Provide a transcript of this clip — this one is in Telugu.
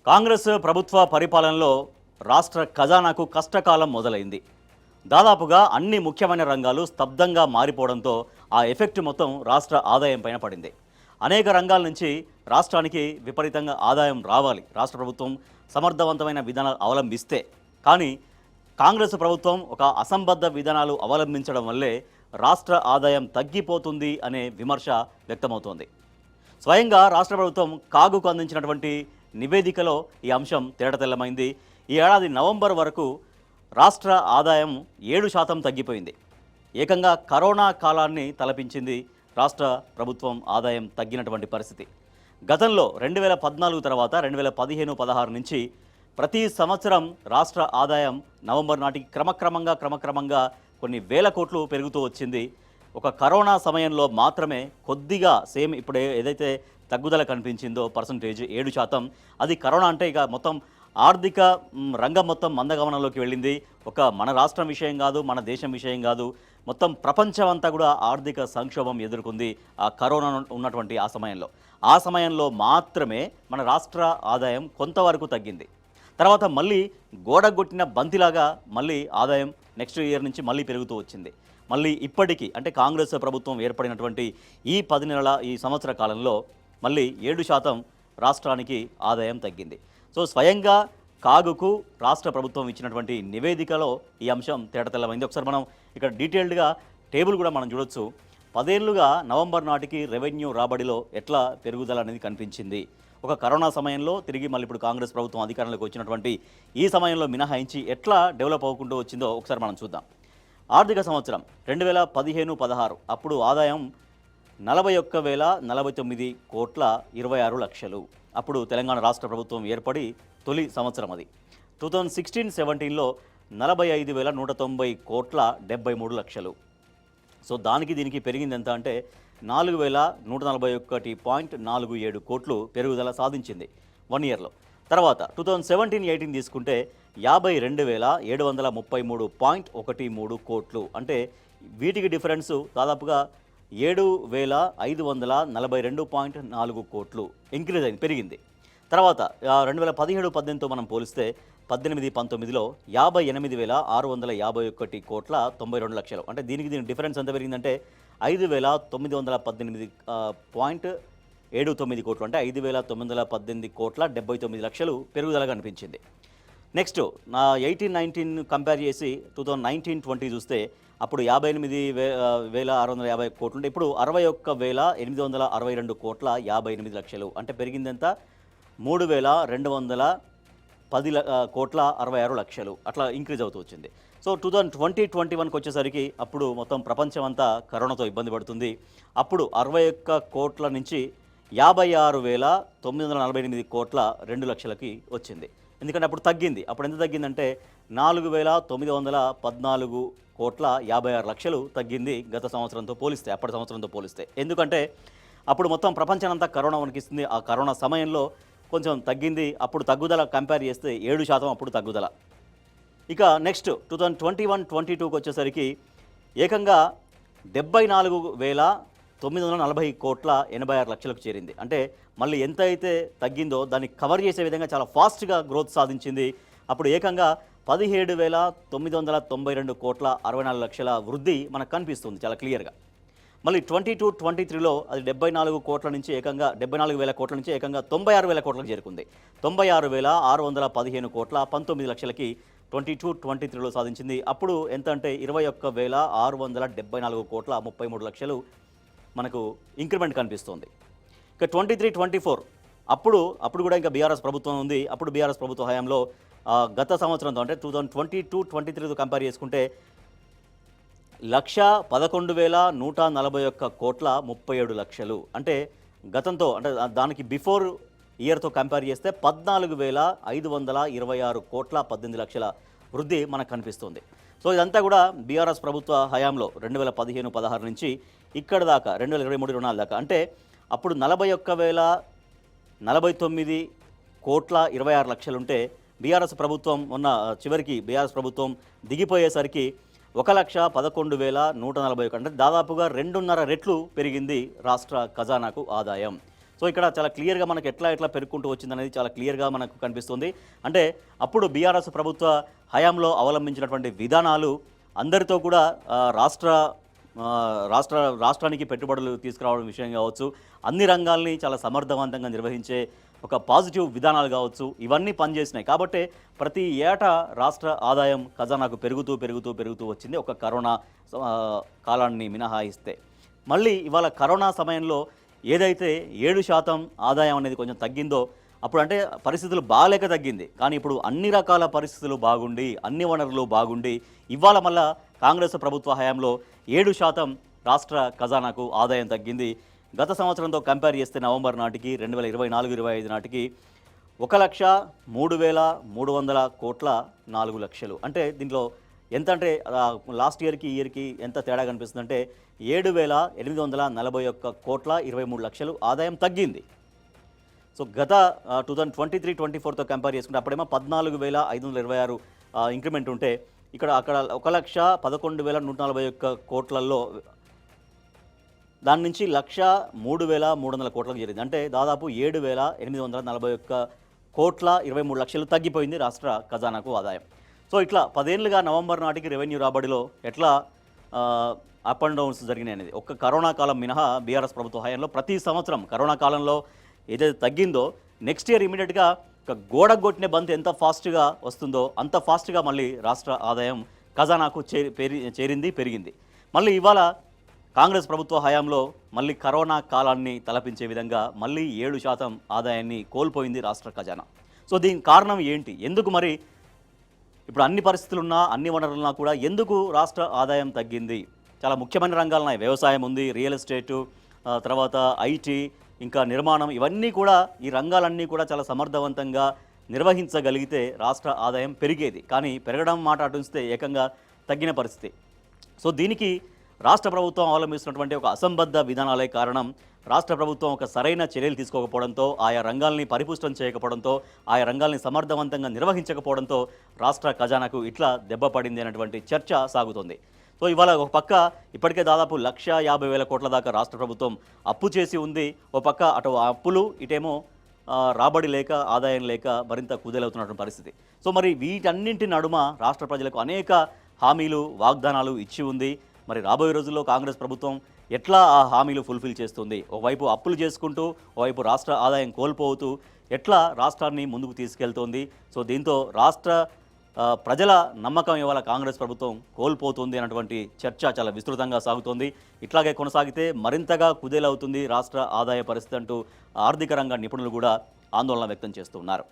కాంగ్రెస్ ప్రభుత్వ పరిపాలనలో రాష్ట్ర ఖజానాకు కష్టకాలం మొదలైంది. దాదాపుగా అన్ని ముఖ్యమైన రంగాలు స్తబ్దంగా మారిపోవడంతో ఆ ఎఫెక్ట్ మొత్తం రాష్ట్ర ఆదాయం పైన పడింది. అనేక రంగాల నుంచి రాష్ట్రానికి విపరీతంగా ఆదాయం రావాలి, రాష్ట్ర ప్రభుత్వం సమర్థవంతమైన విధానాలు అవలంబిస్తే. కానీ కాంగ్రెస్ ప్రభుత్వం ఒక అసంబద్ధ విధానాలు అవలంబించడం వల్లే రాష్ట్ర ఆదాయం తగ్గిపోతుంది అనే విమర్శ వ్యక్తమవుతోంది. స్వయంగా రాష్ట్ర ప్రభుత్వం కాగుకు అందించినటువంటి నివేదికలో ఈ అంశం తేటతెల్లమైంది. ఈ ఏడాది నవంబర్ వరకు రాష్ట్ర ఆదాయం 7% తగ్గిపోయింది. ఏకంగా కరోనా కాలాన్ని తలపించింది రాష్ట్ర ప్రభుత్వం ఆదాయం తగ్గినటువంటి పరిస్థితి. గతంలో 2014 తర్వాత 2015-16 నుంచి ప్రతి సంవత్సరం రాష్ట్ర ఆదాయం నవంబర్ నాటికి క్రమక్రమంగా కొన్ని వేల కోట్లు పెరుగుతూ వచ్చింది. ఒక కరోనా సమయంలో మాత్రమే కొద్దిగా సేమ్ ఇప్పుడు ఏదైతే తగ్గుదల కనిపించిందో పర్సంటేజ్ 7%, అది కరోనా అంటే ఇక మొత్తం ఆర్థిక రంగం మొత్తం మందగమనంలోకి వెళ్ళింది. ఒక మన రాష్ట్రం విషయం కాదు, మన దేశం విషయం కాదు, మొత్తం ప్రపంచం అంతా కూడా ఆర్థిక సంక్షోభం ఎదుర్కొంది ఆ కరోనా ఉన్నటువంటి ఆ సమయంలో మాత్రమే మన రాష్ట్ర ఆదాయం కొంతవరకు తగ్గింది. తర్వాత మళ్ళీ గోడగొట్టిన బంతిలాగా మళ్ళీ ఆదాయం నెక్స్ట్ ఇయర్ నుంచి మళ్ళీ పెరుగుతూ వచ్చింది. మళ్ళీ ఇప్పటికీ అంటే కాంగ్రెస్ ప్రభుత్వం ఏర్పడినటువంటి ఈ 10 నెలల ఈ సంవత్సర కాలంలో మళ్ళీ 7% రాష్ట్రానికి ఆదాయం తగ్గింది. సో స్వయంగా కాగుకు రాష్ట్ర ప్రభుత్వం ఇచ్చినటువంటి నివేదికలో ఈ అంశం తేటతెల్లమైంది. ఒకసారి మనం ఇక్కడ డీటెయిల్డ్గా టేబుల్ కూడా మనం చూడొచ్చు. 10 ఏళ్లుగా నవంబర్ నాటికి రెవెన్యూ రాబడిలో ఎట్లా పెరుగుదల అనేది కనిపించింది. ఒక కరోనా సమయంలో తిరిగి మళ్ళీ ఇప్పుడు కాంగ్రెస్ ప్రభుత్వం అధికారంలోకి వచ్చినటువంటి ఈ సమయంలో మినహాయించి ఎట్లా డెవలప్ అవ్వకుండా వచ్చిందో ఒకసారి మనం చూద్దాం. ఆర్థిక సంవత్సరం 2015-16 అప్పుడు ఆదాయం 41,049 కోట్ల 26 లక్షలు. అప్పుడు తెలంగాణ రాష్ట్ర ప్రభుత్వం ఏర్పడి తొలి సంవత్సరం అది. 2016-17లో 45,190 కోట్ల 73 లక్షలు. సో దానికి దీనికి పెరిగింది ఎంత అంటే 4,141.47 కోట్లు పెరుగుదల సాధించింది 1 ఇయర్లో. తర్వాత 2017-18 తీసుకుంటే 52,733.13 కోట్లు. అంటే వీటికి డిఫరెన్సు దాదాపుగా 7,542.4 కోట్లు ఇంక్రీజ్ అయింది, పెరిగింది. తర్వాత 2017-18తో మనం పోలిస్తే 18-19లో 58,651 కోట్ల 92 లక్షలు. అంటే దీనికి డిఫరెన్స్ ఎంత పెరిగిందంటే 5,918.79 కోట్లు. అంటే 5,918 కోట్ల 79 లక్షలు పెరుగుదల కనిపించింది. నెక్స్ట్ 18-19 కంపేర్ చేసి 2019-20 చూస్తే అప్పుడు 58,650 కోట్లు ఉంటే ఇప్పుడు 61,862 కోట్ల 58 లక్షలు. అంటే పెరిగిందంతా 3,210 కోట్ల 66 లక్షలు అట్లా ఇంక్రీజ్ అవుతూ వచ్చింది. సో 2020-21కి వచ్చేసరికి అప్పుడు మొత్తం ప్రపంచం అంతా కరోనాతో ఇబ్బంది పడుతుంది. అప్పుడు 61 కోట్ల నుంచి 56,948 కోట్ల 2 లక్షలకి వచ్చింది. ఎందుకంటే అప్పుడు తగ్గింది. అప్పుడు ఎంత తగ్గిందంటే 4,914 కోట్ల 56 లక్షలు తగ్గింది గత సంవత్సరంతో పోలిస్తే, అప్పటి సంవత్సరంతో పోలిస్తే. ఎందుకంటే అప్పుడు మొత్తం ప్రపంచానంతా కరోనా వణికిస్తుంది. ఆ కరోనా సమయంలో కొంచెం తగ్గింది. అప్పుడు తగ్గుదల కంపేర్ చేస్తే 7% అప్పుడు తగ్గుదల. ఇక నెక్స్ట్ 2021-22కి వచ్చేసరికి ఏకంగా 74,940 కోట్ల 86 లక్షలకు చేరింది. అంటే మళ్ళీ ఎంత అయితే తగ్గిందో దాన్ని కవర్ చేసే విధంగా చాలా ఫాస్ట్గా గ్రోత్ సాధించింది. అప్పుడు ఏకంగా 17,992 కోట్ల 64 లక్షల వృద్ధి మనకు కనిపిస్తుంది చాలా క్లియర్గా. మళ్ళీ 22-23లో అది 74 కోట్ల నుంచి ఏకంగా 74,000 కోట్ల నుంచి ఏకంగా 96,000 కోట్లకు చేరుకుంది. 96,615 కోట్ల 19 లక్షలకి 22-23లో సాధించింది. అప్పుడు ఎంత అంటే 21,674 కోట్ల 33 లక్షలు మనకు ఇంక్రిమెంట్ కనిపిస్తుంది. ఇక 23-24 అప్పుడు కూడా ఇంకా బీఆర్ఎస్ ప్రభుత్వం ఉంది. అప్పుడు బీఆర్ఎస్ ప్రభుత్వ హయాంలో గత సంవత్సరంతో అంటే 2022-23తో కంపేర్ చేసుకుంటే 1,11,141 కోట్ల 37 లక్షలు. అంటే గతంతో అంటే దానికి బిఫోర్ ఇయర్తో కంపేర్ చేస్తే 14,526 కోట్ల 18 లక్షల వృద్ధి మనకు కనిపిస్తుంది. సో ఇదంతా కూడా బీఆర్ఎస్ ప్రభుత్వ హయాంలో 2015-16 నుంచి ఇక్కడ దాకా 2023-24 దాకా. అంటే అప్పుడు 41,049 కోట్ల 26 లక్షలుంటే బీఆర్ఎస్ ప్రభుత్వం చివరికి బీఆర్ఎస్ ప్రభుత్వం దిగిపోయేసరికి 1,11,141 అంటే దాదాపుగా 2.5 రెట్లు పెరిగింది రాష్ట్ర ఖజానాకు ఆదాయం. సో ఇక్కడ చాలా క్లియర్గా మనకు ఎట్లా పెరుగుకుంటూ వచ్చిందనేది చాలా క్లియర్గా మనకు కనిపిస్తుంది. అంటే అప్పుడు బీఆర్ఎస్ ప్రభుత్వ హయాంలో అవలంబించినటువంటి విధానాలు అందరితో కూడా రాష్ట్రానికి పెట్టుబడులు తీసుకురావడం విషయం కావచ్చు, అన్ని రంగాల్ని చాలా సమర్థవంతంగా నిర్వహించే ఒక పాజిటివ్ విధానాలు కావచ్చు, ఇవన్నీ పనిచేసినాయి. కాబట్టే ప్రతి ఏటా రాష్ట్ర ఆదాయం ఖజానాకు పెరుగుతూ వచ్చింది ఒక కరోనా కాలాన్ని మినహాయిస్తే. మళ్ళీ ఇవాళ కరోనా సమయంలో ఏదైతే 7% ఆదాయం అనేది కొంచెం తగ్గిందో, అప్పుడు అంటే పరిస్థితులు బాగాలేక తగ్గింది. కానీ ఇప్పుడు అన్ని రకాల పరిస్థితులు బాగుండి, అన్ని వనరులు బాగుండి, ఇవాళ మళ్ళా కాంగ్రెస్ ప్రభుత్వ హయాంలో 7% రాష్ట్ర ఖజానాకు ఆదాయం తగ్గింది. గత సంవత్సరంతో కంపేర్ చేస్తే నవంబర్ నాటికి 2024-25 నాటికి 1,03,300 కోట్ల 4 లక్షలు. అంటే దీంట్లో ఎంత అంటే లాస్ట్ ఇయర్కి ఈ ఇయర్కి ఎంత తేడా కనిపిస్తుందంటే 7,841 కోట్ల 23 లక్షలు ఆదాయం తగ్గింది. సో గత 2023-24తో కంపేర్ చేసుకుంటే అప్పుడేమో 14,526 ఇంక్రిమెంట్ ఉంటే అక్కడ 1,11,141 కోట్లలో దాని నుంచి 1,03,300 కోట్లకు చేరింది. అంటే దాదాపు 7,841 కోట్ల 23 లక్షలు తగ్గిపోయింది రాష్ట్ర ఖజానాకు ఆదాయం. సో ఇట్లా 10 ఏళ్ళుగా నవంబర్ నాటికి రెవెన్యూ రాబడిలో ఎట్లా అప్ అండ్ డౌన్స్ జరిగినాయి అనేది, ఒక్క కరోనా కాలం మినహా బీఆర్ఎస్ ప్రభుత్వ హయాంలో ప్రతి సంవత్సరం కరోనా కాలంలో ఏదైతే తగ్గిందో నెక్స్ట్ ఇయర్ ఇమీడియట్గా ఒక గోడకు కొట్టిన బంత్ ఎంత ఫాస్ట్గా వస్తుందో అంత ఫాస్ట్గా మళ్ళీ రాష్ట్ర ఆదాయం ఖజానాకు పెరిగింది. మళ్ళీ ఇవాళ కాంగ్రెస్ ప్రభుత్వ హయాంలో మళ్ళీ కరోనా కాలాన్ని తలపించే విధంగా మళ్ళీ 7% ఆదాయాన్ని కోల్పోయింది రాష్ట్ర ఖజానా. సో దీనికి కారణం ఏంటి? ఎందుకు మరి ఇప్పుడు అన్ని పరిస్థితులున్నా అన్ని వనరులున్నా కూడా ఎందుకు రాష్ట్ర ఆదాయం తగ్గింది? చాలా ముఖ్యమైన రంగాలున్నాయి. వ్యవసాయం ఉంది, రియల్ ఎస్టేటు, తర్వాత ఐటీ, ఇంకా నిర్మాణం, ఇవన్నీ కూడా ఈ రంగాలన్నీ కూడా చాలా సమర్థవంతంగా నిర్వహించగలిగితే రాష్ట్ర ఆదాయం పెరిగేది. కానీ పెరగడం మాట అటుంచితే ఏకంగా తగ్గిన పరిస్థితి. సో దీనికి రాష్ట్ర ప్రభుత్వం అవలంబిస్తున్నటువంటి ఒక అసంబద్ధ విధానాలే కారణం. రాష్ట్ర ప్రభుత్వం ఒక సరైన చర్యలు తీసుకోకపోవడంతో, ఆయా రంగాల్ని పరిపుష్టం చేయకపోవడంతో, ఆయా రంగాల్ని సమర్థవంతంగా నిర్వహించకపోవడంతో రాష్ట్ర ఖజానాకు ఇట్లా దెబ్బ పడింది అనేటువంటి చర్చ సాగుతోంది. సో ఇవాళ ఒక పక్క ఇప్పటికే దాదాపు 1,50,000 కోట్ల దాకా రాష్ట్ర ప్రభుత్వం అప్పు చేసి ఉంది. ఓ పక్క అటు అప్పులు, ఇటేమో రాబడి లేక, ఆదాయం లేక మరింత కుదేలవుతున్నటువంటి పరిస్థితి. సో మరి వీటన్నింటి నడుమ రాష్ట్ర ప్రజలకు అనేక హామీలు, వాగ్దానాలు ఇచ్చి ఉంది. మరి రాబోయే రోజుల్లో కాంగ్రెస్ ప్రభుత్వం ఎట్లా ఆ హామీలు ఫుల్ఫిల్ చేస్తుంది? ఒకవైపు అప్పులు చేసుకుంటూ, ఒకవైపు రాష్ట్ర ఆదాయం కోల్పోతూ ఎట్లా రాష్ట్రాన్ని ముందుకు తీసుకెళ్తోంది? సో దీంతో రాష్ట్ర ప్రజల నమ్మకం ఇవాళ కాంగ్రెస్ ప్రభుత్వం కోల్పోతుంది అన్నటువంటి చర్చ చాలా విస్తృతంగా సాగుతోంది. ఇట్లాగే కొనసాగితే మరింతగా కుదేలవుతుంది రాష్ట్ర ఆదాయ పరిస్థితి అంటూ ఆర్థిక రంగ నిపుణులు కూడా ఆందోళన వ్యక్తం చేస్తున్నారు.